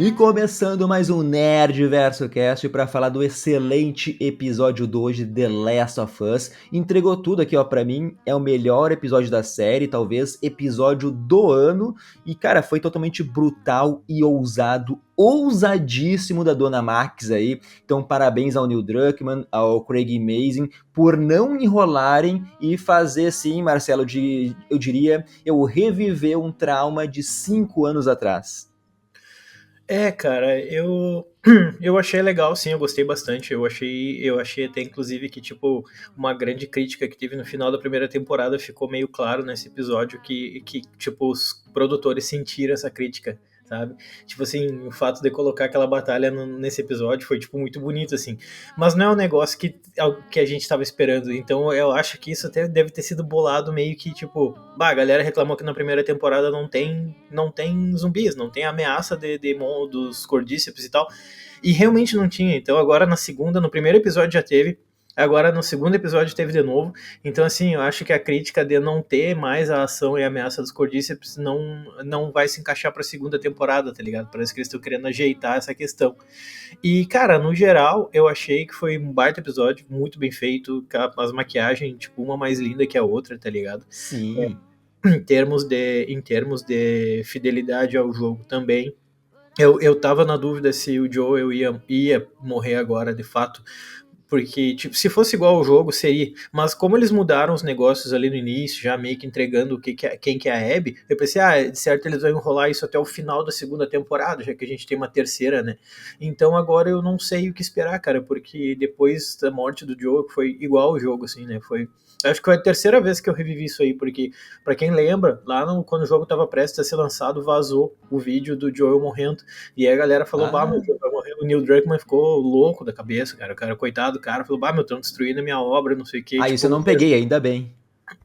E começando mais um Nerdverso Cast para falar do excelente episódio 2 de The Last of Us. Entregou tudo aqui, ó, pra mim. É o melhor episódio da série, talvez episódio do ano. E, cara, foi totalmente brutal e ousado, ousadíssimo da Dona Max aí. Então, parabéns ao Neil Druckmann, ao Craig Mazin, por não enrolarem e fazer, sim, Marcelo, eu diria, eu reviver um trauma de 5 anos atrás. Cara, eu achei legal, sim, eu gostei bastante. Eu achei até inclusive que tipo uma grande crítica que teve no final da primeira temporada ficou meio claro nesse episódio que tipo os produtores sentiram essa crítica, sabe? Tipo assim, o fato de colocar aquela batalha nesse episódio foi tipo muito bonito assim. Mas não é um negócio que a gente estava esperando. Então eu acho que isso até deve ter sido bolado meio que tipo, bah, a galera reclamou que na primeira temporada não tem zumbis, não tem ameaça dos cordíceps e tal. E realmente não tinha. Então agora na segunda, no primeiro episódio já teve. Agora no segundo episódio teve de novo. Então assim, eu acho que a crítica de não ter mais a ação e a ameaça dos cordíceps não vai se encaixar pra segunda temporada, tá ligado? Parece que eles estão querendo ajeitar essa questão. E, cara, no geral, eu achei que foi um baita episódio, muito bem feito, as maquiagens, tipo, uma mais linda que a outra, tá ligado? Sim. Em termos de fidelidade ao jogo também. Eu tava na dúvida se o Joel ia morrer agora, de fato, porque, tipo, se fosse igual ao jogo, seria. Mas como eles mudaram os negócios ali no início, já meio que entregando quem que é a Abby, eu pensei, de certo eles vão enrolar isso até o final da segunda temporada, já que a gente tem uma terceira, né? Então agora eu não sei o que esperar, cara, porque depois da morte do Joel, que foi igual ao jogo, assim, né? Acho que foi a terceira vez que eu revivi isso aí, porque, pra quem lembra, quando o jogo tava prestes a ser lançado, vazou o vídeo do Joel morrendo. E aí a galera falou, bah, meu Ah, Joel vai morrer. O Neil Druckmann ficou louco da cabeça, cara. O cara, coitado do cara, falou, bah, meu, estão destruindo a minha obra, não sei o quê. isso eu Tipo, não peguei, ainda bem.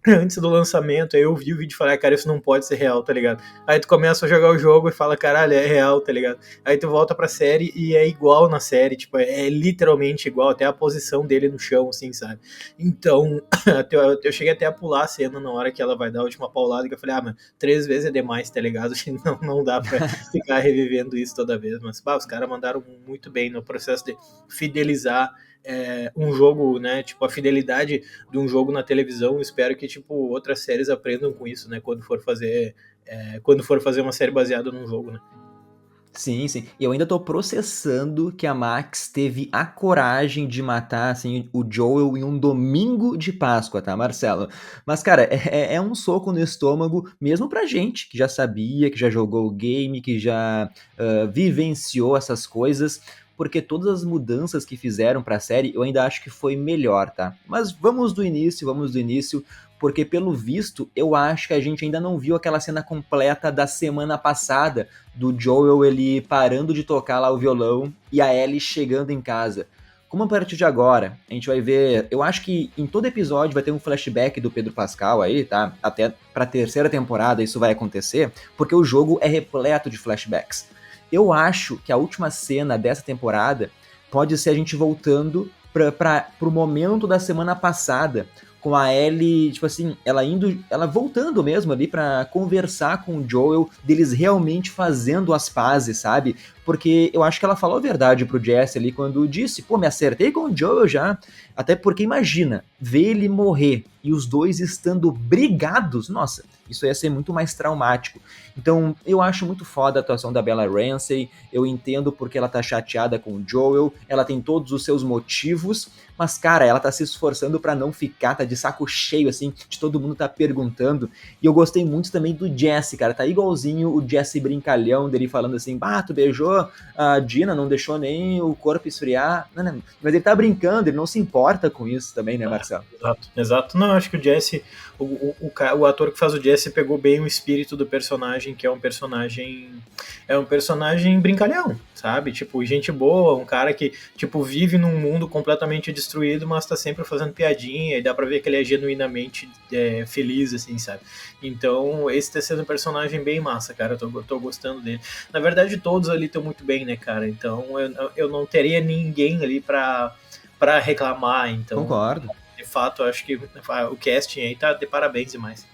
antes do lançamento, aí eu vi o vídeo e falei, cara, isso não pode ser real, tá ligado? Aí tu começa a jogar o jogo e fala, caralho, é real, tá ligado? Aí tu volta pra série e é igual na série, tipo, é literalmente igual, até a posição dele no chão, assim, sabe? Então, eu cheguei até a pular a cena na hora que ela vai dar a última paulada, que eu falei, mano, 3 vezes é demais, tá ligado? Não dá pra ficar revivendo isso toda vez, mas, bah, os caras mandaram muito bem no processo de fidelizar um jogo, né? Tipo, a fidelidade de um jogo na televisão. Espero que tipo outras séries aprendam com isso, né? Quando for fazer uma série baseada num jogo, né? Sim, sim. E eu ainda tô processando que a Max teve a coragem de matar, assim, o Joel em um domingo de Páscoa, tá, Marcelo? Mas, cara, é um soco no estômago, mesmo pra gente, que já sabia, que já jogou o game, que já vivenciou essas coisas, porque todas as mudanças que fizeram pra série, eu ainda acho que foi melhor, tá? Mas vamos do início, porque pelo visto, eu acho que a gente ainda não viu aquela cena completa da semana passada, do Joel ele parando de tocar lá o violão e a Ellie chegando em casa. Como a partir de agora, a gente vai ver. Eu acho que em todo episódio vai ter um flashback do Pedro Pascal aí, tá? Até pra terceira temporada isso vai acontecer, porque o jogo é repleto de flashbacks. Eu acho que a última cena dessa temporada pode ser a gente voltando pro momento da semana passada, com a Ellie, tipo assim, ela voltando mesmo ali pra conversar com o Joel, deles realmente fazendo as pazes, sabe? Porque eu acho que ela falou a verdade pro Jesse ali quando disse, pô, me acertei com o Joel já. Até porque imagina, ver ele morrer e os dois estando brigados, nossa, isso ia ser muito mais traumático. Então, eu acho muito foda a atuação da Bella Ramsey, eu entendo porque ela tá chateada com o Joel, ela tem todos os seus motivos, mas, cara, ela tá se esforçando para não ficar, tá de saco cheio, assim, de todo mundo tá perguntando. E eu gostei muito também do Jesse, cara, tá igualzinho o Jesse brincalhão dele falando assim, tu beijou a Dina, não deixou nem o corpo esfriar. Não, não, mas ele tá brincando, ele não se importa com isso também, né, Marcelo? Exato, exato. Não, eu acho que o Jesse, o ator que faz o Jesse pegou bem o espírito do personagem, que é um personagem brincalhão, sabe? Tipo, gente boa, um cara que, tipo, vive num mundo completamente destruído, mas tá sempre fazendo piadinha, e dá pra ver que ele é genuinamente feliz, assim, sabe? Então, esse tá sendo um personagem bem massa, cara, eu tô gostando dele. Na verdade, todos ali estão muito bem, né, cara? Então, eu não teria ninguém ali pra reclamar, então Concordo. de fato, eu acho que o casting aí tá de parabéns demais.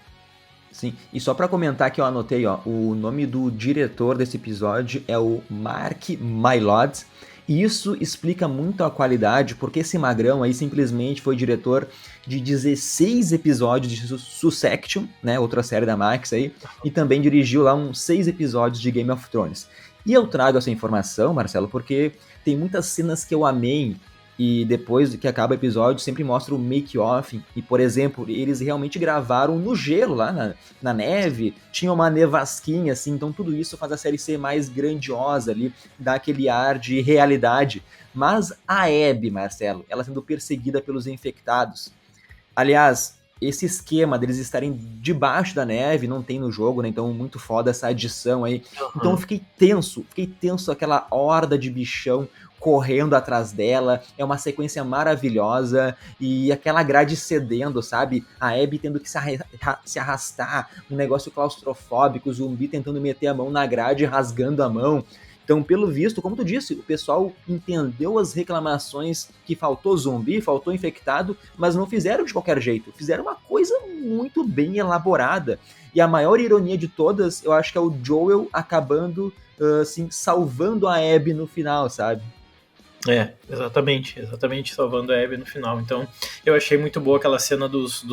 Sim, e só pra comentar que eu anotei, ó, o nome do diretor desse episódio é o Mark Mylod, e isso explica muito a qualidade, porque esse magrão aí simplesmente foi diretor de 16 episódios de Succession, né, outra série da Max aí, e também dirigiu lá uns 6 episódios de Game of Thrones. E eu trago essa informação, Marcelo, porque tem muitas cenas que eu amei e depois que acaba o episódio sempre mostra o make-off. E, por exemplo, eles realmente gravaram no gelo lá na neve, tinha uma nevasquinha, assim, então tudo isso faz a série ser mais grandiosa ali, dá aquele ar de realidade. Mas a Abby, Marcelo, ela sendo perseguida pelos infectados. Aliás, esse esquema deles estarem debaixo da neve não tem no jogo, né? Então, muito foda essa adição aí. Então, eu Aham. fiquei tenso aquela horda de bichão correndo atrás dela. É uma sequência maravilhosa e aquela grade cedendo, sabe? A Abby tendo que se arrastar, um negócio claustrofóbico, o zumbi tentando meter a mão na grade, rasgando a mão. Então, pelo visto, como tu disse, o pessoal entendeu as reclamações que faltou zumbi, faltou infectado, mas não fizeram de qualquer jeito. Fizeram uma coisa muito bem elaborada. E a maior ironia de todas, eu acho que é o Joel acabando, assim, salvando a Abby no final, sabe? Exatamente, salvando a Abby no final. Então, eu achei muito boa aquela cena dos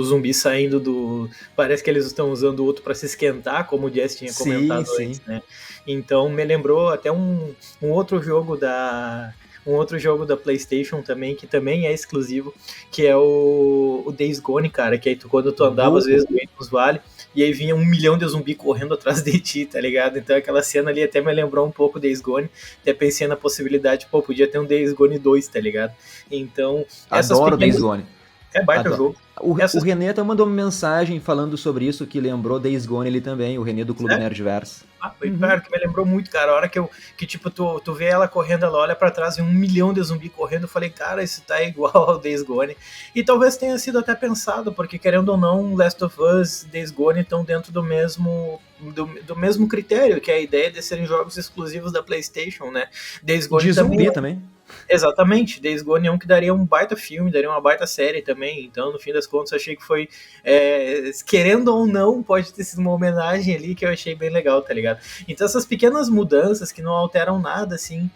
zumbis saindo do. Parece que eles estão usando o outro para se esquentar, como o Jess tinha Sim, comentado sim. antes, né? Então, me lembrou até um outro jogo da. Um outro jogo da PlayStation também, que também é exclusivo, que é o Days Gone, cara. Que aí quando tu andava, às vezes, no meio dos vales, e aí vinha 1 milhão de zumbi correndo atrás de ti, tá ligado? Então aquela cena ali até me lembrou um pouco Days Gone, até pensei na possibilidade, pô, podia ter um Days Gone 2, tá ligado? Então, essas Adoro Days pequenas... Gone. É baita Adoro. jogo. O Essas... René até mandou uma mensagem falando sobre isso, que lembrou Days Gone ele também, o René do Clube Sério? Nerdverse. Ah, foi Uhum. claro que me lembrou muito, cara. A hora que tipo, tu vê ela correndo, ela olha pra trás e 1 milhão de zumbi correndo, eu falei, cara, isso tá igual ao Days Gone. E talvez tenha sido até pensado, porque querendo ou não, Last of Us, Days Gone estão dentro do mesmo critério, que é a ideia de serem jogos exclusivos da PlayStation, né? Days E Gone de também zumbi é também. exatamente, Days Gone é um que daria um baita filme, daria uma baita série também. Então, no fim das contas, achei que foi, querendo ou não, pode ter sido uma homenagem ali que eu achei bem legal, tá ligado? Então, essas pequenas mudanças que não alteram nada, assim,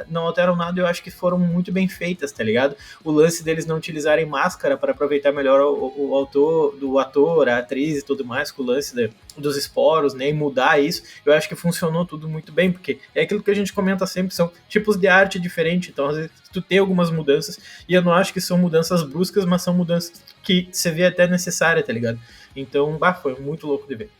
não alteram nada, eu acho que foram muito bem feitas, tá ligado? O lance deles não utilizarem máscara para aproveitar melhor o autor, do ator, a atriz e tudo mais, com o lance dos esporos, né, e mudar isso, eu acho que funcionou tudo muito bem, porque é aquilo que a gente comenta sempre, são tipos de arte diferentes, então às vezes tu tem algumas mudanças, e eu não acho que são mudanças bruscas, mas são mudanças que você vê até necessária, tá ligado? Então, foi muito louco de ver.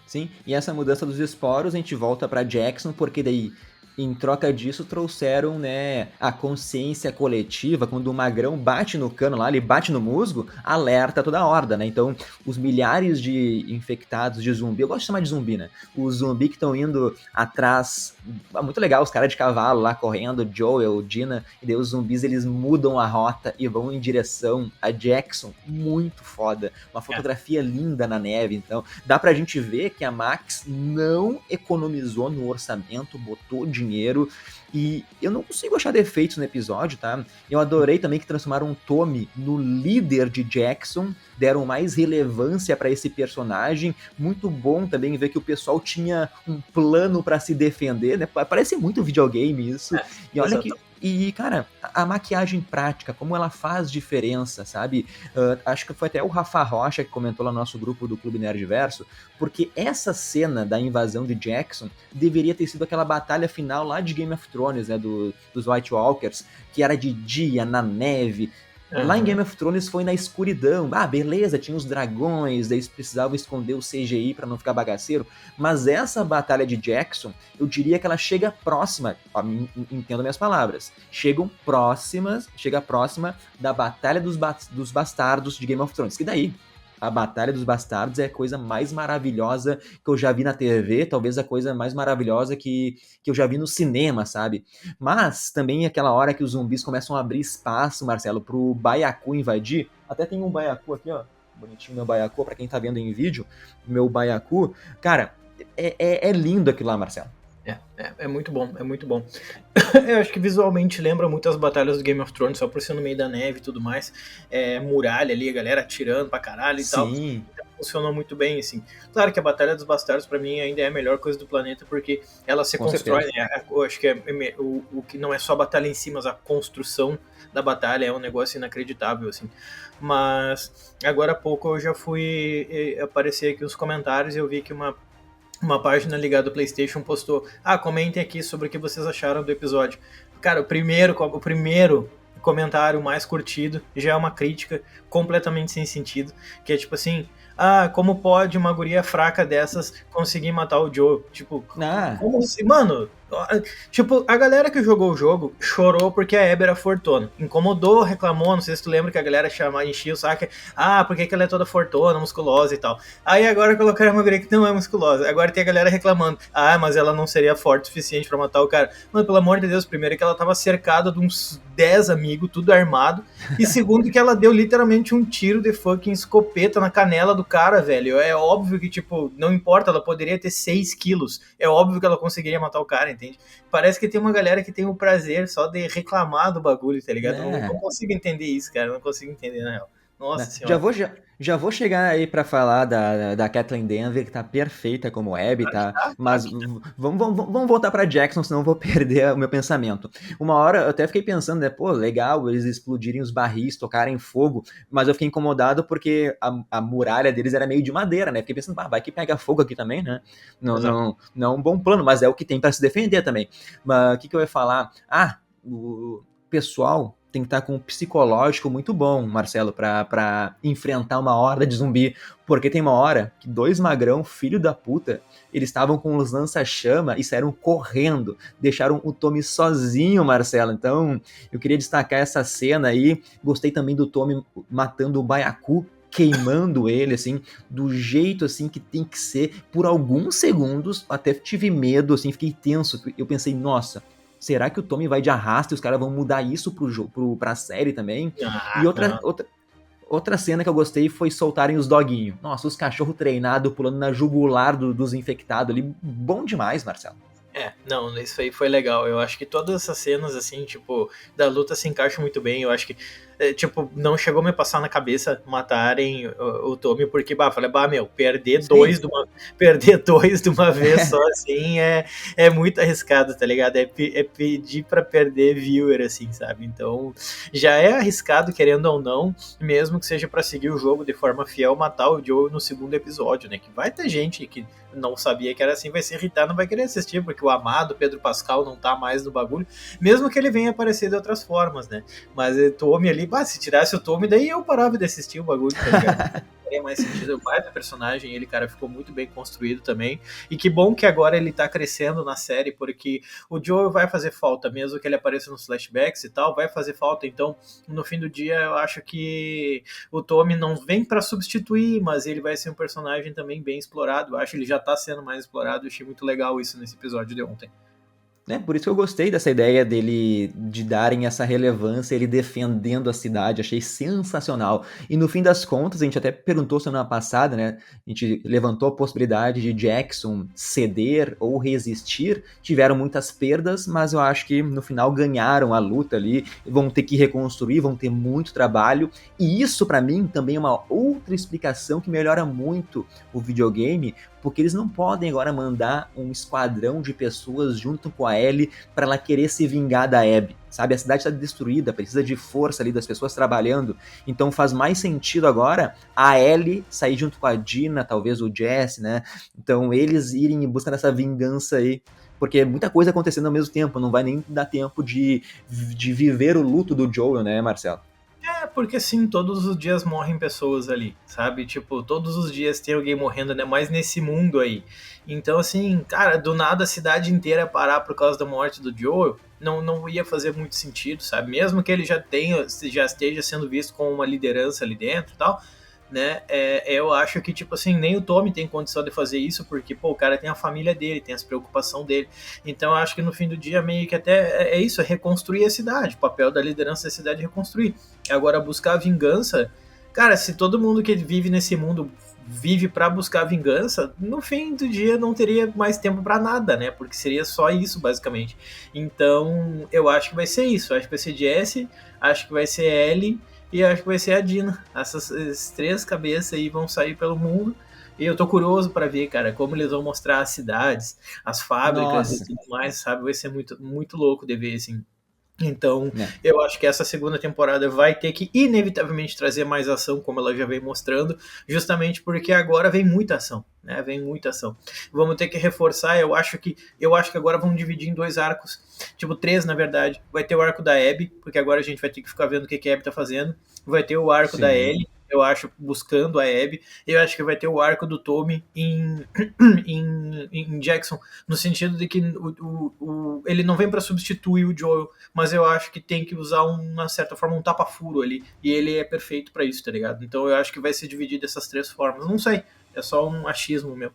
Sim, e essa mudança dos esporos a gente volta para Jackson, porque daí, em troca disso, trouxeram, né, a consciência coletiva, quando o magrão bate no cano lá, ele bate no musgo, alerta toda a horda, né? Então, os milhares de infectados de zumbi, eu gosto de chamar de zumbi, né? Os zumbi que estão indo atrás, muito legal, os caras de cavalo lá correndo, Joel, Dina, e daí os zumbis eles mudam a rota e vão em direção a Jackson, muito foda, uma fotografia linda na neve, então dá pra gente ver que a Max não economizou no orçamento, botou dinheiro, e eu não consigo achar defeitos no episódio, tá? Eu adorei também que transformaram o Tommy no líder de Jackson, deram mais relevância para esse personagem, muito bom também ver que o pessoal tinha um plano para se defender, né? Parece muito videogame isso, e olha que Exatamente. e, cara, a maquiagem prática, como ela faz diferença, sabe? Acho que foi até o Rafa Rocha que comentou lá no nosso grupo do Clube Nerdverso, porque essa cena da invasão de Jackson deveria ter sido aquela batalha final lá de Game of Thrones, né? Dos White Walkers, que era de dia, na neve. Lá em Uhum. Game of Thrones foi na escuridão. Ah, beleza, tinha os dragões, daí eles precisavam esconder o CGI para não ficar bagaceiro. Mas essa batalha de Jackson, eu diria que ela chega próxima, entendo minhas palavras, chega próxima da Batalha dos Bastardos de Game of Thrones. Que daí, a Batalha dos Bastardos é a coisa mais maravilhosa que eu já vi na TV, talvez a coisa mais maravilhosa que eu já vi no cinema, sabe? Mas também aquela hora que os zumbis começam a abrir espaço, Marcelo, pro Baiacu invadir. Até tem um Baiacu aqui, ó. Bonitinho meu Baiacu, pra quem tá vendo em vídeo, meu Baiacu. Cara, é lindo aquilo lá, Marcelo. É muito bom, é muito bom. Eu acho que visualmente lembra muito as batalhas do Game of Thrones, só por ser no meio da neve e tudo mais. Muralha ali, a galera atirando pra caralho e tal. Sim, Então, funcionou muito bem, assim. Claro que a Batalha dos Bastardos, pra mim, ainda é a melhor coisa do planeta, porque ela se com constrói, certeza. né? Eu acho que o que não é só a batalha em si, mas a construção da batalha é um negócio inacreditável, assim. Mas agora há pouco eu já fui aparecer aqui nos comentários e eu vi que uma página ligada ao PlayStation postou: comentem aqui sobre o que vocês acharam do episódio. Cara, o primeiro comentário mais curtido já é uma crítica completamente sem sentido, que é tipo assim: como pode uma guria fraca dessas conseguir matar o Joe? Tipo, Ah, como assim? Mano, tipo, a galera que jogou o jogo chorou porque a Abby era fortuna. Incomodou, reclamou, não sei se tu lembra que a galera chamava, enchia o saco, por que ela é toda fortuna, musculosa e tal. Aí agora colocaram uma guria que não é musculosa. Agora tem a galera reclamando, mas ela não seria forte o suficiente pra matar o cara. Mano, pelo amor de Deus, primeiro que ela tava cercada de uns 10 amigos, tudo armado. E segundo que ela deu literalmente um tiro de fucking escopeta na canela do cara, velho. É óbvio que, tipo, não importa, ela poderia ter 6 quilos. É óbvio que ela conseguiria matar o cara, entende? Parece que tem uma galera que tem o prazer só de reclamar do bagulho, tá ligado? Não né? consigo entender isso, cara. Não consigo entender, na real. Nossa Né? Já senhora. vou, já vou chegar aí pra falar da Kathleen Denver, que tá perfeita como Abby, tá? Claro Mas que tá. vamos voltar pra Jackson, senão eu vou perder o meu pensamento. Uma hora eu até fiquei pensando, né? Pô, legal eles explodirem os barris, tocarem fogo, mas eu fiquei incomodado porque a muralha deles era meio de madeira, né? Fiquei pensando, vai que pega fogo aqui também, né? Não, Exato. não é um bom plano, mas é o que tem pra se defender também. Mas o que eu ia falar? O pessoal tem que estar com um psicológico muito bom, Marcelo, pra enfrentar uma horda de zumbi. Porque tem uma hora que dois magrão, filho da puta, eles estavam com os lança-chama e saíram correndo. Deixaram o Tommy sozinho, Marcelo. Então, eu queria destacar essa cena aí. Gostei também do Tommy matando o Baiacu, queimando ele, assim, do jeito, assim, que tem que ser. Por alguns segundos, até tive medo, assim, fiquei tenso. Eu pensei, nossa, será que o Tommy vai de arrasto e os caras vão mudar isso pra série também? E Não. outra cena que eu gostei foi soltarem os doguinhos. Nossa, os cachorros treinados pulando na jugular dos infectados ali. Bom demais, Marcelo. Não, isso aí foi legal. Eu acho que todas essas cenas, assim, tipo, da luta se encaixam muito bem. Eu acho que, tipo, não chegou a me passar na cabeça matarem o Tommy, porque, falei, meu, Sim. perder dois de uma vez só, assim, é muito arriscado, tá ligado? É pedir pra perder viewer, assim, sabe? Então, já é arriscado, querendo ou não, mesmo que seja pra seguir o jogo de forma fiel, matar o Joe no segundo episódio, né? Que vai ter gente que não sabia que era assim, vai se irritar, não vai querer assistir, porque o amado Pedro Pascal não tá mais no bagulho, mesmo que ele venha aparecer de outras formas, né? Mas o Tommy ali, se tirasse o Tommy, daí eu parava de assistir o bagulho, tá ligado? Faria mais sentido, mais do personagem, ele, cara, ficou muito bem construído também. E que bom que agora ele tá crescendo na série, porque o Joel vai fazer falta, mesmo que ele apareça nos flashbacks e tal, vai fazer falta. Então, no fim do dia, eu acho que o Tommy não vem para substituir, mas ele vai ser um personagem também bem explorado. Eu acho que ele já tá sendo mais explorado. Eu achei muito legal isso nesse episódio de ontem. Né? Por isso que eu gostei dessa ideia dele de darem essa relevância, ele defendendo a cidade, achei sensacional. E no fim das contas, a gente até perguntou semana passada, né? A gente levantou a possibilidade de Jackson ceder ou resistir. Tiveram muitas perdas, mas eu acho que no final ganharam a luta ali, vão ter que reconstruir, vão ter muito trabalho. E isso para mim também é uma outra explicação que melhora muito o videogame, porque eles não podem agora mandar um esquadrão de pessoas junto com a Ellie para ela querer se vingar da Abby, sabe? A cidade está destruída, precisa de força ali das pessoas trabalhando, então faz mais sentido agora a Ellie sair junto com a Dina, talvez o Jesse, né? Então eles irem em busca dessa vingança aí, porque muita coisa acontecendo ao mesmo tempo, não vai nem dar tempo de viver o luto do Joel, né, Marcelo? Porque sim, todos os dias morrem pessoas ali, sabe? Tipo, todos os dias tem alguém morrendo, né? Mais nesse mundo aí. Então, assim, cara, do nada a cidade inteira parar por causa da morte do Joel, não ia fazer muito sentido, sabe? Mesmo que ele já esteja sendo visto como uma liderança ali dentro e tal, né? Eu acho que, tipo assim, nem o Tommy tem condição de fazer isso, porque, pô, o cara tem a família dele, tem as preocupações dele. Então, eu acho que no fim do dia, meio que até é isso, é reconstruir a cidade. O papel da liderança da cidade é reconstruir. Agora, buscar vingança, cara, se todo mundo que vive nesse mundo vive para buscar vingança, no fim do dia não teria mais tempo para nada, né? Porque seria só isso, basicamente. Então, eu acho que vai ser isso. Acho que vai ser Jesse, acho que vai ser Ellie e acho que vai ser a Dina. Essas três cabeças aí vão sair pelo mundo. E eu tô curioso para ver, cara, como eles vão mostrar as cidades, as fábricas e Nossa, tudo mais, sabe? Vai ser muito, muito louco de ver, assim. Então, né? eu acho que essa segunda temporada vai ter que inevitavelmente trazer mais ação, como ela já vem mostrando, justamente porque agora vem muita ação, né? Vem muita ação. Vamos ter que reforçar, eu acho que agora vamos dividir em dois arcos, tipo três na verdade. Vai ter o arco da Abby, porque agora a gente vai ter que ficar vendo o que que a Abby tá fazendo. Vai ter o arco da Sim. Ellie, eu acho, buscando a Abby. Eu acho que vai ter o arco do Tommy em Jackson, no sentido de que ele não vem para substituir o Joel, mas eu acho que tem que usar uma certa forma um tapa-furo ali, e ele é perfeito para isso, tá ligado? Então eu acho que vai ser dividido dessas três formas. Não sei, é só um achismo meu.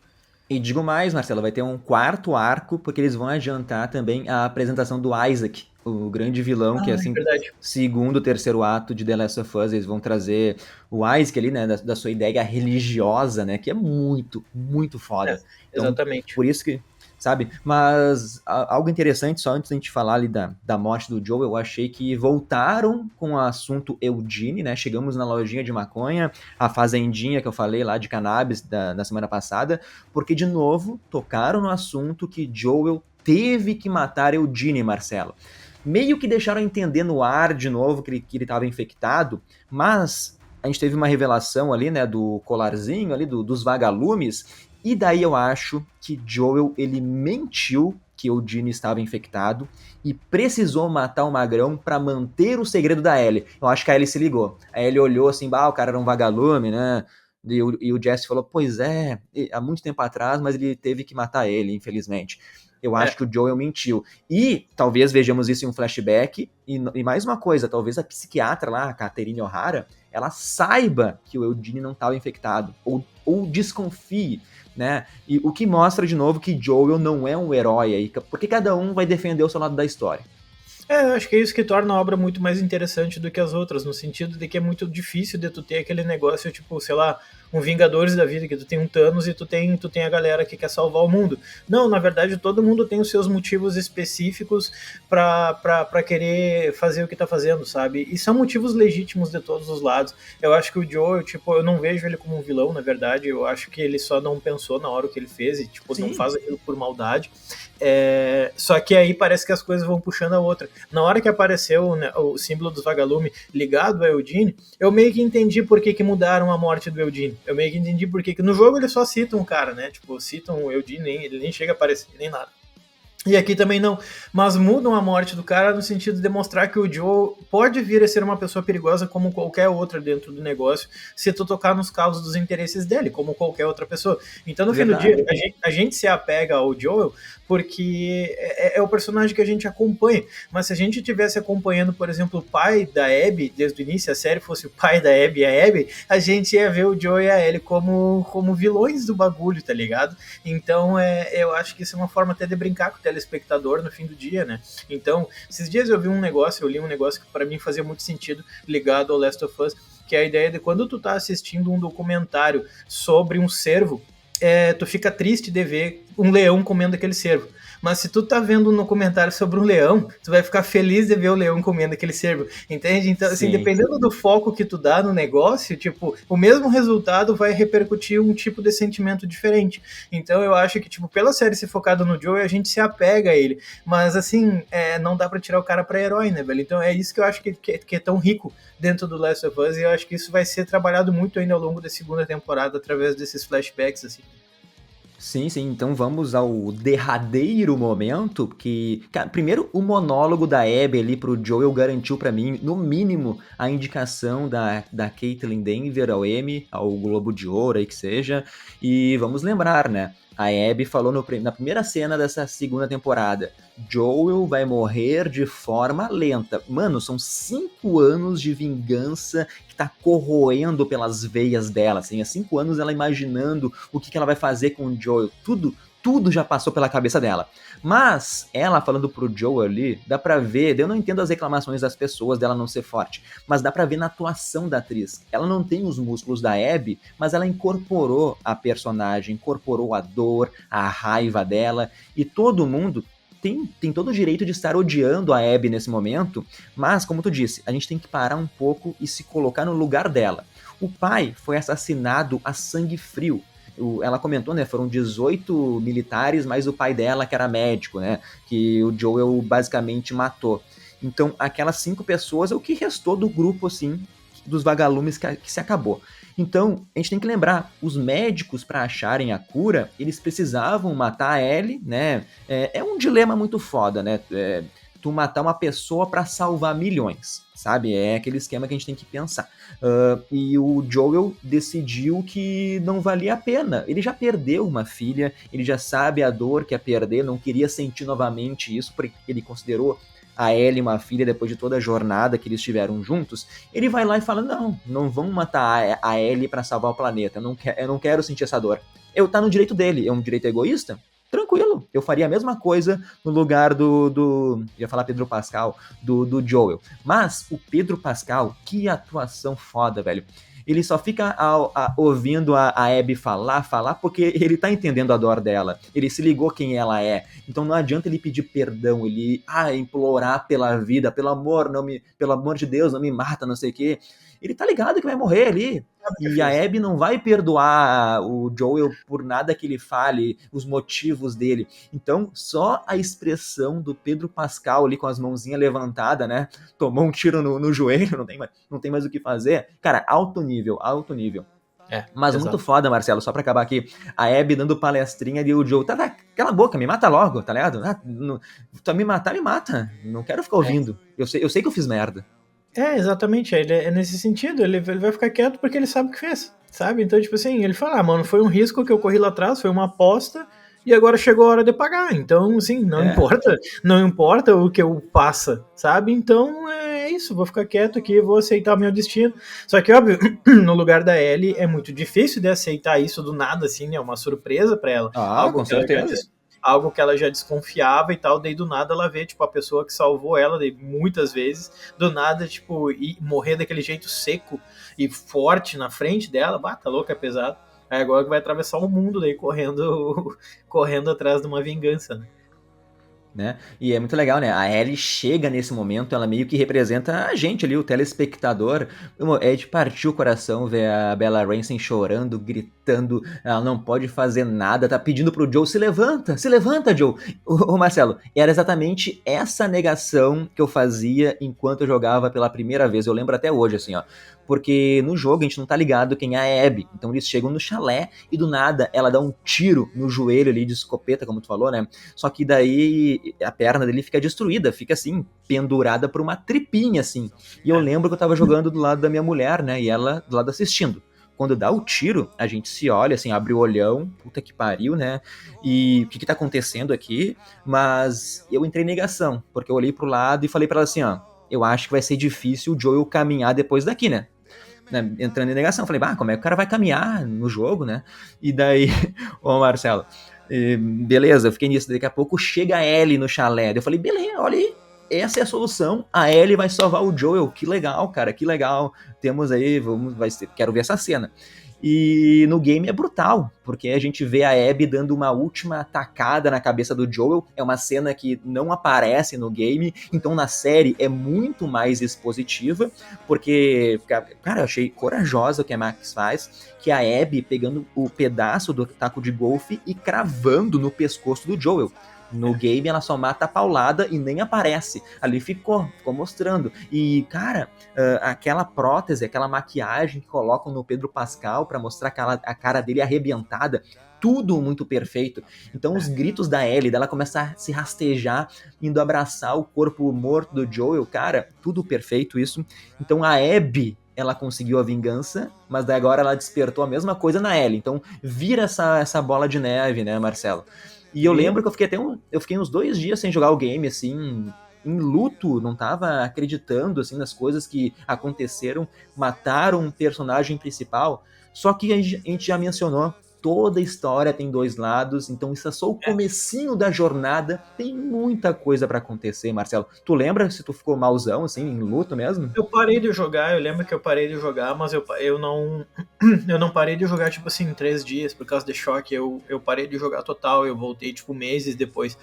E digo mais, Marcelo, vai ter um quarto arco, porque eles vão adiantar também a apresentação do Isaac, o grande vilão, que é Ah, é assim, verdade. segundo, terceiro ato de The Last of Us, eles vão trazer o Isaac ali, né, da sua ideia religiosa, né, que é muito, muito É, foda. Então, exatamente. por isso que, sabe, mas algo interessante, só antes da gente falar ali da morte do Joe, eu achei que voltaram com o assunto Eugene, né, chegamos na lojinha de maconha, a fazendinha que eu falei lá de cannabis da semana passada, porque de novo tocaram no assunto que Joel teve que matar Eugene, Marcelo. Meio que deixaram entender no ar de novo que ele estava infectado, mas a gente teve uma revelação ali, né, do colarzinho ali, dos vagalumes, e daí eu acho que Joel, ele mentiu que Eugene estava infectado e precisou matar o Magrão para manter o segredo da Ellie. Eu acho que a Ellie se ligou. A Ellie olhou assim, bah, o cara era um vagalume, né? E o Jesse falou, pois é, há muito tempo atrás, mas ele teve que matar ele, infelizmente. Eu acho É, que o Joel mentiu. E talvez vejamos isso em um flashback. E mais uma coisa, talvez a psiquiatra lá, a Catherine O'Hara, ela saiba que o Eugene não estava infectado. Ou desconfie, né? E o que mostra de novo que Joel não é um herói aí. Porque cada um vai defender o seu lado da história. eu acho que é isso que torna a obra muito mais interessante do que as outras, no sentido de que é muito difícil de tu ter aquele negócio, tipo, sei lá, um Vingadores da vida, que tu tem um Thanos e tu tem a galera que quer salvar o mundo. Não, na verdade, todo mundo tem os seus motivos específicos pra querer fazer o que tá fazendo, sabe? E são motivos legítimos de todos os lados. Eu acho que o Joe, tipo, eu não vejo ele como um vilão, na verdade, eu acho que ele só não pensou na hora o que ele fez e, tipo, não Sim, faz aquilo por maldade. Só que aí parece que as coisas vão puxando a outra. Na hora que apareceu, né, o símbolo dos vagalumes ligado ao Eugene, eu meio que entendi por que mudaram a morte do Eugene. Eu meio que entendi por que no jogo eles só citam o cara, né? Tipo, citam o Eugene, ele nem chega a aparecer, nem nada. E aqui também não, mas mudam a morte do cara no sentido de demonstrar que o Joe pode vir a ser uma pessoa perigosa como qualquer outra dentro do negócio, se tu tocar nos causos dos interesses dele, como qualquer outra pessoa. Então, no fim do dia, verdade. a gente se apega ao Joel porque é o personagem que a gente acompanha. Mas se a gente tivesse acompanhando, por exemplo, o pai da Abby, desde o início, a série fosse o pai da Abby e a Abby, a gente ia ver o Joe e a Ellie como vilões do bagulho, tá ligado? Então, eu acho que isso é uma forma até de brincar com o telespectador no fim do dia, né? Então, esses dias eu li um negócio que para mim fazia muito sentido ligado ao Last of Us, que é a ideia de quando tu tá assistindo um documentário sobre um cervo, tu fica triste de ver um leão comendo aquele cervo. Mas se tu tá vendo um documentário sobre um leão, tu vai ficar feliz de ver o leão comendo aquele cervo, entende? Então, assim, Sim. dependendo do foco que tu dá no negócio, tipo, o mesmo resultado vai repercutir um tipo de sentimento diferente. Então, eu acho que, tipo, pela série ser focada no Joe, a gente se apega a ele. Mas, assim, não dá pra tirar o cara pra herói, né, velho? Então, é isso que eu acho que é tão rico dentro do Last of Us, e eu acho que isso vai ser trabalhado muito ainda ao longo da segunda temporada, através desses flashbacks, assim. Sim, sim. Então vamos ao derradeiro momento, que, cara, primeiro o monólogo da Abby ali pro Joel garantiu pra mim, no mínimo, a indicação da Caitlyn Denver ao Emmy, ao Globo de Ouro aí que seja. E vamos lembrar, né? A Abby falou na primeira cena dessa segunda temporada: Joel vai morrer de forma lenta. Mano, são 5 anos de vingança que tá corroendo pelas veias dela, assim. Há 5 anos ela imaginando o que ela vai fazer com o Joel. Tudo tudo já passou pela cabeça dela. Mas ela falando pro Joe ali, dá pra ver, eu não entendo as reclamações das pessoas dela não ser forte, mas dá pra ver na atuação da atriz. Ela não tem os músculos da Abby, mas ela incorporou a personagem, incorporou a dor, a raiva dela, e todo mundo tem todo o direito de estar odiando a Abby nesse momento, mas, como tu disse, a gente tem que parar um pouco e se colocar no lugar dela. O pai foi assassinado a sangue frio. Ela comentou, né, foram 18 militares, mais o pai dela, que era médico, né, que o Joel basicamente matou. Então, aquelas 5 pessoas é o que restou do grupo, assim, dos vagalumes que se acabou. Então, a gente tem que lembrar, os médicos, para acharem a cura, eles precisavam matar a Ellie, né? É um dilema muito foda, né? Tu matar uma pessoa para salvar milhões, sabe? É aquele esquema que a gente tem que pensar. E o Joel decidiu que não valia a pena. Ele já perdeu uma filha, ele já sabe a dor que é perder, não queria sentir novamente isso, porque ele considerou a Ellie uma filha depois de toda a jornada que eles tiveram juntos. Ele vai lá e fala: não vão matar a Ellie para salvar o planeta, eu não quero sentir essa dor. Tá no direito dele, é um direito egoísta? Tranquilo, eu faria a mesma coisa no lugar eu ia falar Pedro Pascal, do Joel. Mas o Pedro Pascal, que atuação foda, velho. Ele só fica ouvindo a Abby falar, porque ele tá entendendo a dor dela. Ele se ligou quem ela é. Então não adianta ele pedir perdão, ele implorar pela vida, pelo amor de Deus, não me mata, não sei o quê. Ele tá ligado que vai morrer ali. E a Abby não vai perdoar o Joel por nada que ele fale, os motivos dele. Então, só a expressão do Pedro Pascal ali com as mãozinhas levantadas, né? Tomou um tiro no joelho, não tem mais o que fazer. Cara, alto nível, alto nível. Mas exato. muito foda, Marcelo, só pra acabar aqui. A Abby dando palestrinha e o Joe, tá, cala a boca, me mata logo, tá ligado? Tu me matar, me mata. Não quero ficar ouvindo. Eu sei que eu fiz merda. Exatamente, ele é nesse sentido, ele vai ficar quieto porque ele sabe o que fez, sabe? Então, tipo assim, ele fala, mano, foi um risco que eu corri lá atrás, foi uma aposta, e agora chegou a hora de pagar. Então, assim, não importa o que eu passa, sabe? Então, é isso, vou ficar quieto aqui, vou aceitar o meu destino. Só que, óbvio, no lugar da Ellie, é muito difícil de aceitar isso do nada, assim, né? Uma surpresa pra ela. Com certeza. Algo que ela já desconfiava e tal, daí do nada ela vê, tipo, a pessoa que salvou ela, daí muitas vezes, do nada, tipo, e morrer daquele jeito seco e forte na frente dela, tá louco, é pesado. Aí agora que vai atravessar o mundo daí correndo, correndo atrás de uma vingança, né? E é muito legal, né? A Ellie chega nesse momento, ela meio que representa a gente ali, o telespectador. É de partir o coração ver a Bella Ramsey chorando, gritando, ela não pode fazer nada, tá pedindo pro Joe, se levanta, Joe. Ô Marcelo, era exatamente essa negação que eu fazia enquanto eu jogava pela primeira vez, eu lembro até hoje, assim, ó. Porque no jogo a gente não tá ligado quem é a Abby, então eles chegam no chalé e do nada ela dá um tiro no joelho ali de escopeta, como tu falou, né? Só que daí a perna dele fica destruída, fica assim, pendurada por uma tripinha, assim. E eu lembro que eu tava jogando do lado da minha mulher, né? E ela do lado assistindo. Quando dá o tiro, a gente se olha, assim, abre o olhão, puta que pariu, né? E o que tá acontecendo aqui? Mas eu entrei em negação, porque eu olhei pro lado e falei pra ela assim, ó, eu acho que vai ser difícil o Joel caminhar depois daqui, né? Entrando em negação, falei, como é que o cara vai caminhar no jogo, né? E daí, ô Marcelo, beleza, eu fiquei nisso. Daqui a pouco chega a Ellie no chalé. Eu falei, beleza, olha aí, essa é a solução. A Ellie vai salvar o Joel. Que legal, cara, que legal. Temos aí, quero ver essa cena. E no game é brutal, porque a gente vê a Abby dando uma última atacada na cabeça do Joel. É uma cena que não aparece no game, então na série é muito mais expositiva, porque, cara, eu achei corajosa o que a Max faz, que a Abby pegando o pedaço do taco de golfe e cravando no pescoço do Joel. No game ela só mata a paulada e nem aparece. Ali ficou mostrando. E, cara, aquela prótese, aquela maquiagem que colocam no Pedro Pascal pra mostrar a cara dele arrebentada, tudo muito perfeito. Então os gritos da Ellie, dela começar a se rastejar, indo abraçar o corpo morto do Joel, cara, tudo perfeito isso. Então a Abby, ela conseguiu a vingança, mas daí agora ela despertou a mesma coisa na Ellie. Então vira essa bola de neve, né, Marcelo? E eu lembro que eu fiquei uns 2 dias sem jogar o game, assim, em luto, não tava acreditando, assim, nas coisas que aconteceram, mataram um personagem principal, só que a gente já mencionou toda história tem dois lados, então isso é só o comecinho da jornada, tem muita coisa pra acontecer, Marcelo. Tu lembra se tu ficou malzão, assim, em luto mesmo? Eu parei de jogar, eu lembro que eu parei de jogar, mas eu não eu não parei de jogar, tipo assim, em 3 dias, por causa de choque, eu parei de jogar total, eu voltei, tipo, meses depois,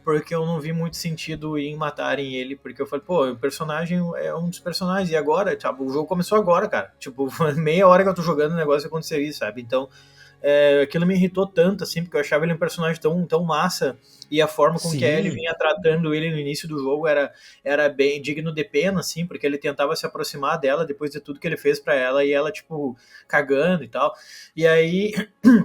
porque eu não vi muito sentido em matarem ele, porque eu falei, pô, o personagem é um dos personagens, e agora, tipo, o jogo começou agora, cara, tipo, meia hora que eu tô jogando o negócio aconteceu isso, sabe, então, aquilo me irritou tanto, assim, porque eu achava ele um personagem tão massa, e a forma com que a Ellie Sim. vinha tratando ele no início do jogo era bem digno de pena, assim, porque ele tentava se aproximar dela depois de tudo que ele fez pra ela, e ela, tipo, cagando e tal. E aí,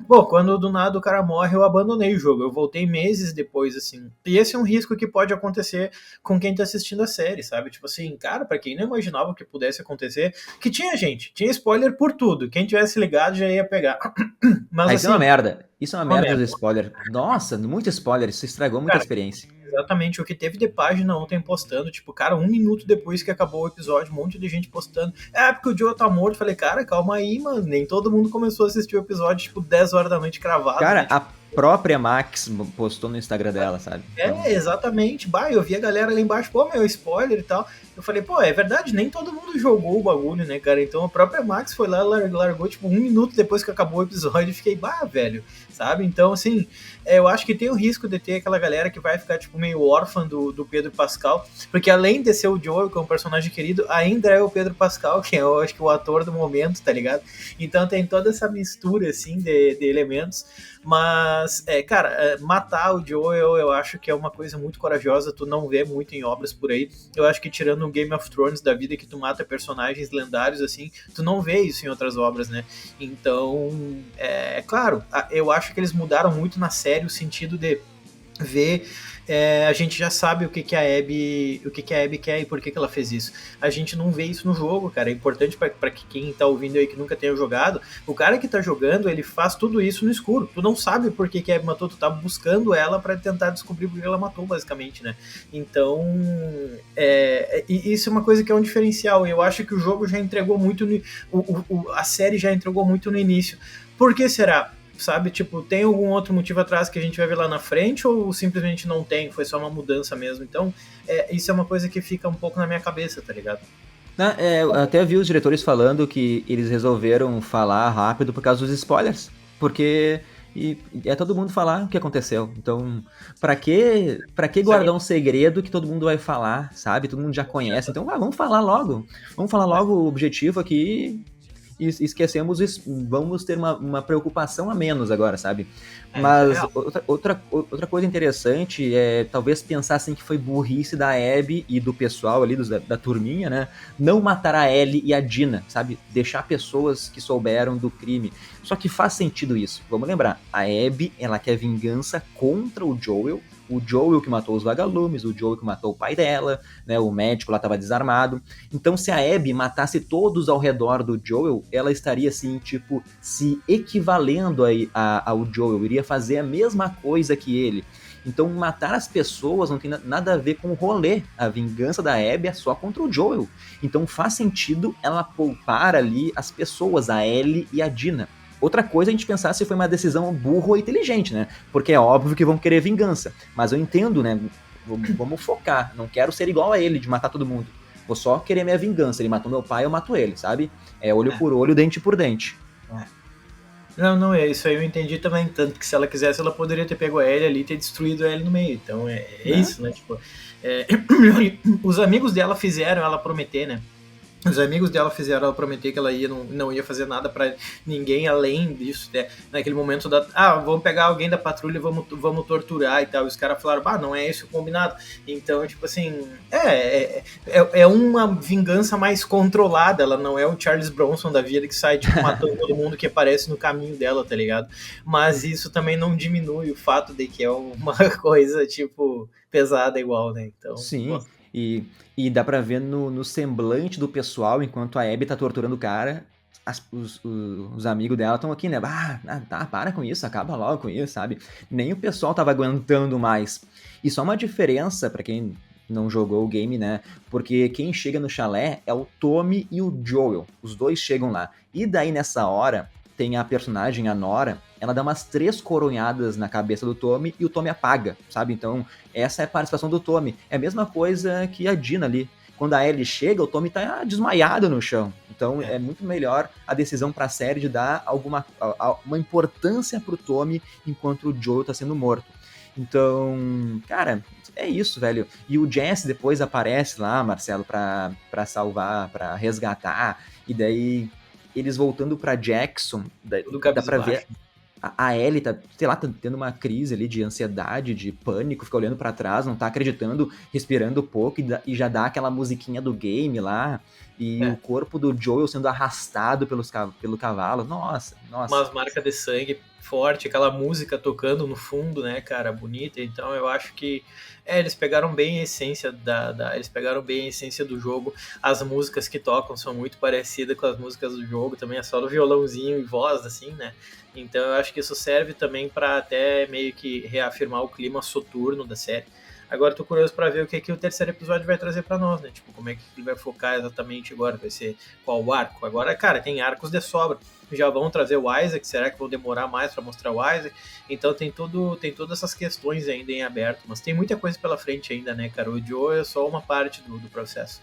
pô, quando do nada o cara morre, eu abandonei o jogo. Eu voltei meses depois, assim. E esse é um risco que pode acontecer com quem tá assistindo a série, sabe? Tipo assim, cara, pra quem não imaginava que pudesse acontecer, que tinha gente, tinha spoiler por tudo. Quem tivesse ligado já ia pegar. Mas Ah, isso é uma assim, merda. Isso é uma uma merda merda. os spoilers. Nossa, muito spoiler, isso estragou muita Cara, experiência. exatamente o que teve de página ontem postando, tipo, cara, 1 minuto depois que acabou o episódio, um monte de gente postando. Porque o Joe tá morto. Falei, cara, calma aí, mano. Nem todo mundo começou a assistir o episódio, tipo, 10 horas da noite cravado, Cara, né? a Tipo, própria Max postou no Instagram dela, sabe? Então, exatamente. Bah, eu vi a galera lá embaixo, pô, meu, spoiler e tal. Eu falei, pô, é verdade, nem todo mundo jogou o bagulho, né, cara? Então a própria Max foi lá, largou, tipo, 1 minuto depois que acabou o episódio e fiquei, bah, velho, sabe? Então, assim, eu acho que tem o risco de ter aquela galera que vai ficar, tipo, meio órfã do Pedro Pascal, porque além de ser o Joel, que é um personagem querido, ainda é o Pedro Pascal, que é, eu acho que o ator do momento, tá ligado? Então tem toda essa mistura, assim, de elementos. Mas, cara, matar o Joel eu acho que é uma coisa muito corajosa, tu não vê muito em obras por aí. Eu acho que tirando o Game of Thrones da vida, que tu mata personagens lendários assim, tu não vê isso em outras obras, né? Então, claro, eu acho que eles mudaram muito na série o sentido de ver, a gente já sabe o que a Abby quer e por que ela fez isso. A gente não vê isso no jogo, cara. É importante para que quem tá ouvindo aí que nunca tenha jogado, o cara que tá jogando, ele faz tudo isso no escuro. Tu não sabe por que a Abby matou, tu tá buscando ela para tentar descobrir por que ela matou, basicamente, né? Então, isso é uma coisa que é um diferencial. Eu acho que o jogo já entregou muito, a série já entregou muito no início. Por que será? Sabe, tipo, tem algum outro motivo atrás que a gente vai ver lá na frente ou simplesmente não tem, foi só uma mudança mesmo? Então, isso é uma coisa que fica um pouco na minha cabeça, tá ligado? eu até vi os diretores falando que eles resolveram falar rápido por causa dos spoilers. Porque é todo mundo falar o que aconteceu. Então, pra que Isso é guardar um segredo que todo mundo vai falar, sabe? Todo mundo já conhece. Então, vamos falar logo. Vamos falar logo o objetivo aqui e esquecemos isso. Vamos ter uma preocupação a menos agora, sabe? isso é Mas real. outra coisa interessante é talvez pensar assim que foi burrice da Abby e do pessoal ali, da turminha, né? Não matar a Ellie e a Dina, sabe? Deixar pessoas que souberam do crime. Só que faz sentido isso. Vamos lembrar, a Abby, ela quer vingança contra o Joel que matou os vagalumes, o Joel que matou o pai dela, né? O médico lá estava desarmado. Então, se a Abby matasse todos ao redor do Joel, ela estaria assim, tipo, se equivalendo ao Joel, iria fazer a mesma coisa que ele. Então, matar as pessoas não tem nada a ver com o rolê. A vingança da Abby é só contra o Joel. Então, faz sentido ela poupar ali as pessoas, a Ellie e a Dina. Outra coisa é a gente pensar se foi uma decisão burra ou inteligente, né? Porque é óbvio que vão querer vingança. Mas eu entendo, né? Vamos focar. Não quero ser igual a ele, de matar todo mundo. Vou só querer minha vingança. Ele matou meu pai, eu mato ele, sabe? É olho É, por olho, dente por dente. é. Não, não, isso aí eu entendi também. Tanto que se ela quisesse, ela poderia ter pego a Ellie ali e ter destruído a Ellie no meio. Então é Né? isso, né? Tipo, é, os amigos dela fizeram ela prometer, né? Os amigos dela fizeram ela prometer que ela não ia fazer nada pra ninguém além disso, né? Naquele momento vamos pegar alguém da patrulha e vamos torturar e tal. E os caras falaram, não é esse o combinado. Então, tipo assim, é uma vingança mais controlada. Ela não é o Charles Bronson da vida que sai, tipo, matando todo mundo que aparece no caminho dela, tá ligado? Mas isso também não diminui o fato de que é uma coisa, tipo, pesada igual, né? Então, Sim, pô, e dá pra ver no semblante do pessoal, enquanto a Abby tá torturando o cara, os amigos dela estão aqui, né? Tá, para com isso, acaba logo com isso, sabe? Nem o pessoal tava aguentando mais. E só uma diferença pra quem não jogou o game, né? Porque quem chega no chalé é o Tommy e o Joel. Os dois chegam lá. E daí nessa hora tem a personagem, a Nora, ela dá umas 3 coronhadas na cabeça do Tommy e o Tommy apaga, sabe? Então, essa é a participação do Tommy. É a mesma coisa que a Dina ali. Quando a Ellie chega, o Tommy tá desmaiado no chão. Então, É. é muito melhor a decisão pra série de dar uma importância pro Tommy enquanto o Joel tá sendo morto. Então, cara, é isso, velho. E o Jesse depois aparece lá, Marcelo, pra salvar, pra resgatar. E daí, eles voltando pra Jackson, Tudo dá pra ver cabisbaixo. a Ellie tá, sei lá, tá tendo uma crise ali de ansiedade, de pânico, fica olhando pra trás, não tá acreditando, respirando pouco e já dá aquela musiquinha do game lá, e o É. corpo do Joel sendo arrastado pelo cavalo. Nossa, nossa. Umas marcas de sangue forte, aquela música tocando no fundo, né, cara, bonita. Então eu acho que eles pegaram bem a essência eles pegaram bem a essência do jogo. As músicas que tocam são muito parecidas com as músicas do jogo, também é só no violãozinho e voz assim, né? Então eu acho que isso serve também para até meio que reafirmar o clima soturno da série. Agora tô curioso para ver o que o terceiro episódio vai trazer para nós, né? Tipo, como é que ele vai focar exatamente agora, vai ser qual arco? Agora, cara, tem arcos de sobra. Já vão trazer o Isaac, será que vão demorar mais para mostrar o Isaac? Então tem todas essas questões ainda em aberto, mas tem muita coisa pela frente ainda, né, cara? O Joe é só uma parte do processo.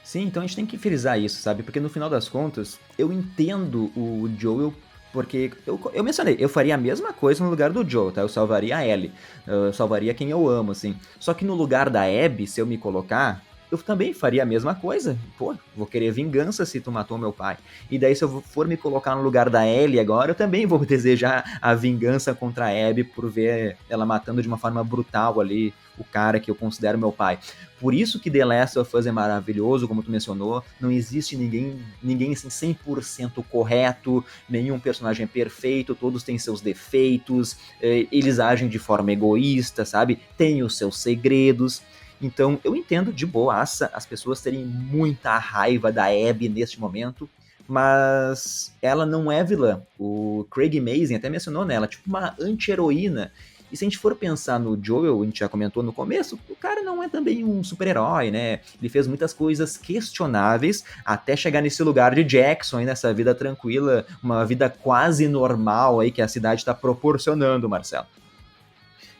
Sim, então a gente tem que frisar isso, sabe? Porque no final das contas, eu entendo o Joel, porque eu mencionei, eu faria a mesma coisa no lugar do Joel, tá? Eu salvaria a Ellie, eu salvaria quem eu amo, assim. Só que no lugar da Abby, se eu me colocar, eu também faria a mesma coisa. Pô, vou querer vingança se tu matou meu pai. E daí, se eu for me colocar no lugar da Ellie agora, eu também vou desejar a vingança contra a Abby por ver ela matando de uma forma brutal ali o cara que eu considero meu pai. Por isso que The Last of Us é maravilhoso, como tu mencionou. Não existe ninguém assim 100% correto, nenhum personagem é perfeito, todos têm seus defeitos, eles agem de forma egoísta, sabe? Tem os seus segredos. Então, eu entendo de boaça as pessoas terem muita raiva da Abby neste momento, mas ela não é vilã. O Craig Mazin até mencionou nela, tipo uma anti-heroína. E se a gente for pensar no Joel, a gente já comentou no começo, o cara não é também um super-herói, né? Ele fez muitas coisas questionáveis até chegar nesse lugar de Jackson, aí nessa vida tranquila, uma vida quase normal aí que a cidade está proporcionando, Marcelo.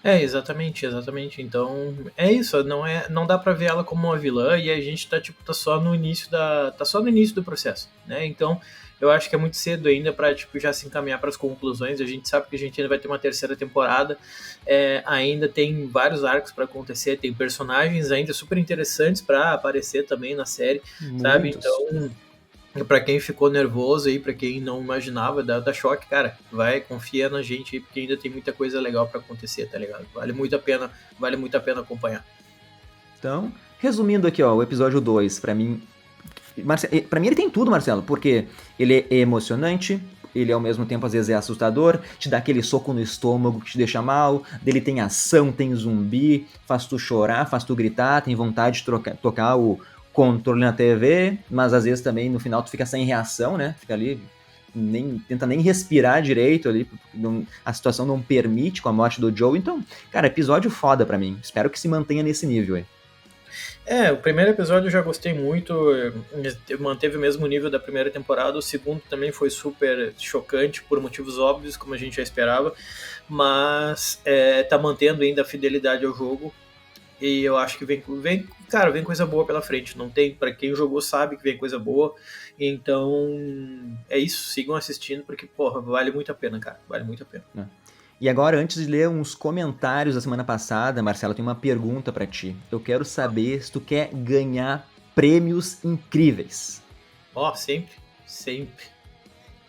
É, exatamente, exatamente. Então, é isso, não dá pra ver ela como uma vilã e a gente tá tipo tá só no início do processo, né? Então, eu acho que é muito cedo ainda pra tipo já se encaminhar para as conclusões. A gente sabe que a gente ainda vai ter uma terceira temporada. Ainda tem vários arcos pra acontecer, tem personagens ainda super interessantes pra aparecer também na série, sabe? Muitos. Então, pra quem ficou nervoso aí, pra quem não imaginava, dá choque, cara. Vai, confia na gente aí, porque ainda tem muita coisa legal pra acontecer, tá ligado? Vale muito a pena acompanhar. Então, resumindo aqui, ó, o episódio 2 pra mim, pra mim ele tem tudo, Marcelo, porque ele é emocionante, ele ao mesmo tempo às vezes é assustador, te dá aquele soco no estômago que te deixa mal, dele tem ação, tem zumbi, faz tu chorar, faz tu gritar, tem vontade de tocar o controle na TV, mas às vezes também no final tu fica sem reação, né? Fica ali, tenta nem respirar direito ali, a situação não permite com a morte do Joe. Então, cara, episódio foda pra mim. Espero que se mantenha nesse nível aí. O primeiro episódio eu já gostei muito, manteve o mesmo nível da primeira temporada. O segundo também foi super chocante, por motivos óbvios, como a gente já esperava, mas tá mantendo ainda a fidelidade ao jogo. E eu acho que cara, vem coisa boa pela frente. Não tem, para quem jogou sabe que vem coisa boa. Então, é isso, sigam assistindo porque, porra, vale muito a pena, cara. Vale muito a pena. E agora, antes de ler uns comentários da semana passada, Marcelo, eu tenho uma pergunta pra ti. Eu quero saber se tu quer ganhar prêmios incríveis. Ó, sempre, sempre.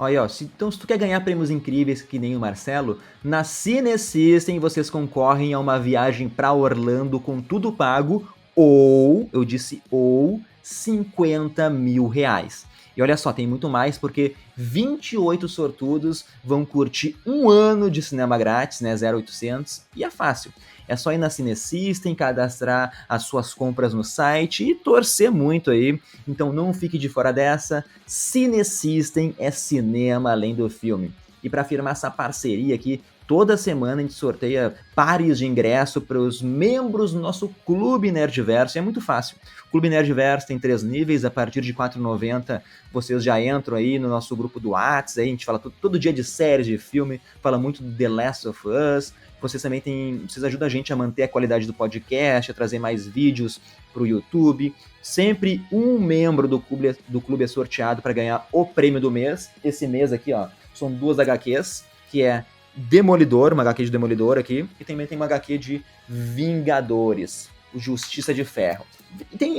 Olha, ó, então se tu quer ganhar prêmios incríveis que nem o Marcelo, na Cine System vocês concorrem a uma viagem pra Orlando com tudo pago, ou, eu disse ou, 50 mil reais. E olha só, tem muito mais porque 28 sortudos vão curtir um ano de cinema grátis, né, 0800, e é fácil. É só ir na Cine System, cadastrar as suas compras no site e torcer muito aí. Então não fique de fora dessa. Cine System é cinema além do filme. E para firmar essa parceria aqui, toda semana a gente sorteia pares de ingresso para os membros do nosso Clube Nerdverso. É muito fácil. O Clube Nerdverso tem 3 níveis, a partir de R$ 4,90 vocês já entram aí no nosso grupo do WhatsApp, aí a gente fala todo dia de séries, de filme, fala muito do The Last of Us. Vocês também vocês ajudam a gente a manter a qualidade do podcast, a trazer mais vídeos para o YouTube. Sempre um membro do clube é sorteado para ganhar o prêmio do mês. Esse mês aqui, ó, são 2 HQs, que é Demolidor, uma HQ de Demolidor aqui, e também tem uma HQ de Vingadores, o Justiça de Ferro. E tem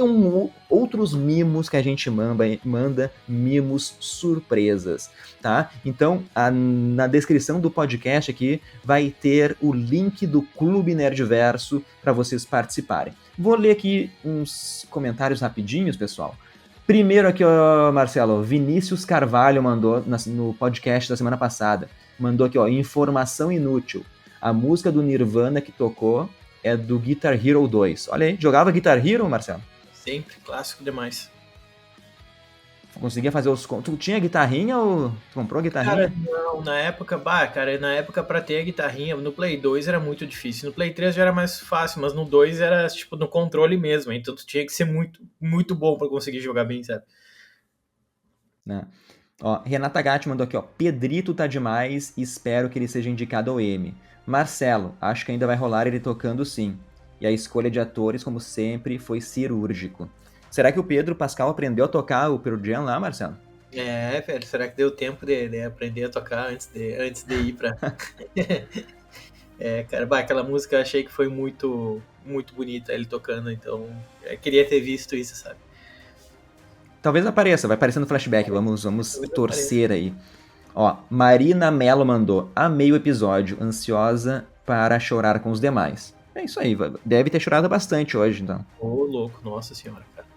outros mimos que a gente manda mimos surpresas, tá? Então, na descrição do podcast aqui vai ter o link do Clube Nerdverso para vocês participarem. Vou ler aqui uns comentários rapidinhos, pessoal. Primeiro aqui, ó, Marcelo, Vinícius Carvalho mandou no podcast da semana passada. Mandou aqui, ó, informação inútil. A música do Nirvana que tocou é do Guitar Hero 2. Olha aí, jogava Guitar Hero, Marcelo? Sempre, clássico demais. Conseguia fazer os... Tu tinha guitarrinha ou tu comprou a guitarrinha? Cara, não, na época pra ter a guitarrinha, no Play 2 era muito difícil. No Play 3 já era mais fácil, mas no 2 era, tipo, no controle mesmo. Então tu tinha que ser muito, muito bom pra conseguir jogar bem, sabe? Né? Ó, Renata Gatti mandou aqui, ó, Pedrito tá demais, espero que ele seja indicado ao Emmy. Marcelo, acho que ainda vai rolar ele tocando sim. E a escolha de atores, como sempre, foi cirúrgico. Será que o Pedro Pascal aprendeu a tocar o Pearl Jam lá, Marcelo? É, velho, será que deu tempo de aprender a tocar antes de ir pra... É, cara, aquela música eu achei que foi muito, muito bonita ele tocando, então eu queria ter visto isso, sabe? Talvez apareça, vai aparecer no flashback, vamos torcer aí. Ó, Marina Mello mandou, amei o episódio, ansiosa para chorar com os demais. É isso aí, deve ter chorado bastante hoje, então. Ô, louco, nossa senhora, cara.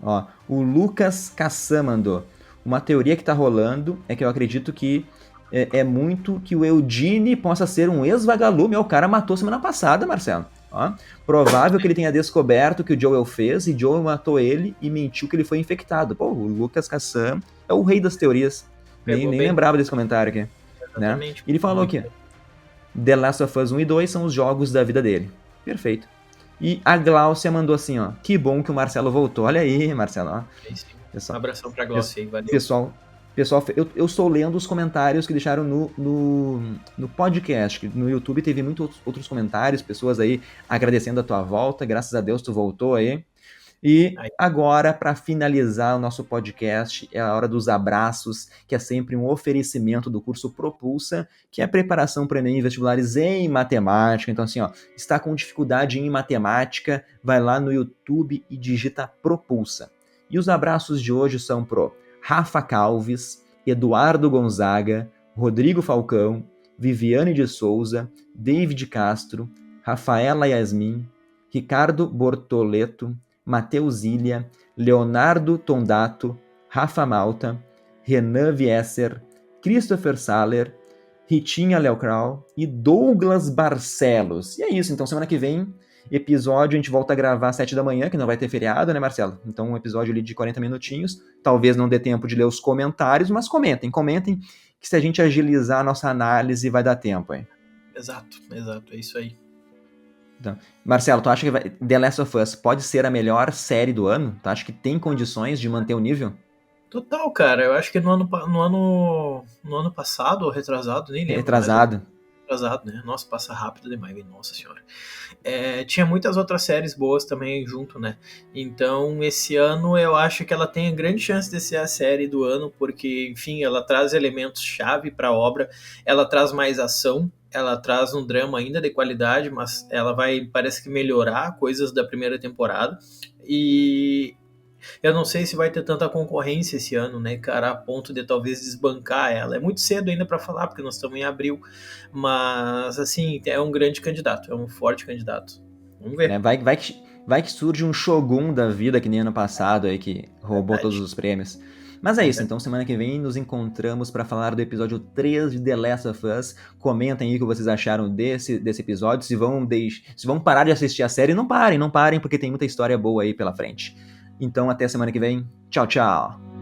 Ó, o Lucas Kassan mandou, uma teoria que tá rolando é que eu acredito que é muito que o Eugene possa ser um ex-vagalume, o cara matou semana passada, Marcelo. Ó, provável que ele tenha descoberto o que o Joel fez e Joel matou ele e mentiu que ele foi infectado. Pô, o Lucas Kassan é o rei das teorias. Nem lembrava desse comentário aqui. Né? Ele falou que The Last of Us 1 e 2 são os jogos da vida dele. Perfeito. E a Gláucia mandou assim, ó. Que bom que o Marcelo voltou. Olha aí, Marcelo. Ó. Pessoal, um abração pra Gláucia aí, valeu. Pessoal, eu estou lendo os comentários que deixaram no podcast. No YouTube teve muitos outros comentários, pessoas aí agradecendo a tua volta. Graças a Deus tu voltou aí. E agora, para finalizar o nosso podcast, é a hora dos abraços, que é sempre um oferecimento do curso Propulsa, que é a preparação para Enem e vestibulares em matemática. Então, assim, ó, está com dificuldade em matemática, vai lá no YouTube e digita Propulsa. E os abraços de hoje são pro Rafa Calves, Eduardo Gonzaga, Rodrigo Falcão, Viviane de Souza, David Castro, Rafaela Yasmin, Ricardo Bortoleto, Matheus Ilha, Leonardo Tondato, Rafa Malta, Renan Viesser, Christopher Saller, Ritinha Leocral e Douglas Barcelos. E é isso, então semana que vem, episódio, a gente volta a gravar às 7 da manhã, que não vai ter feriado, né, Marcelo? Então um episódio ali de 40 minutinhos, talvez não dê tempo de ler os comentários, mas comentem, que se a gente agilizar a nossa análise vai dar tempo, hein? Exato, é isso aí. Então, Marcelo, tu acha que The Last of Us pode ser a melhor série do ano? Tu acha que tem condições de manter o nível? Total, cara. Eu acho que no ano passado, ou retrasado, nem lembro. Retrasado. Retrasado, né? Nossa, passa rápido demais, nossa senhora. Tinha muitas outras séries boas também junto, né? Então, esse ano eu acho que ela tem grande chance de ser a série do ano, porque, enfim, ela traz elementos-chave para a obra, ela traz mais ação, ela traz um drama ainda de qualidade, mas ela vai, parece que, melhorar coisas da primeira temporada. E eu não sei se vai ter tanta concorrência esse ano, né, cara, a ponto de talvez desbancar ela. É muito cedo ainda para falar, porque nós estamos em abril, mas, assim, é um grande candidato, é um forte candidato. Vamos ver. Vai que surge um Shogun da vida, que nem ano passado, aí, que roubou todos os prêmios. Mas é isso, então semana que vem nos encontramos para falar do episódio 3 de The Last of Us. Comentem aí o que vocês acharam desse episódio, se vão parar de assistir a série, não parem, porque tem muita história boa aí pela frente. Então até semana que vem, tchau, tchau!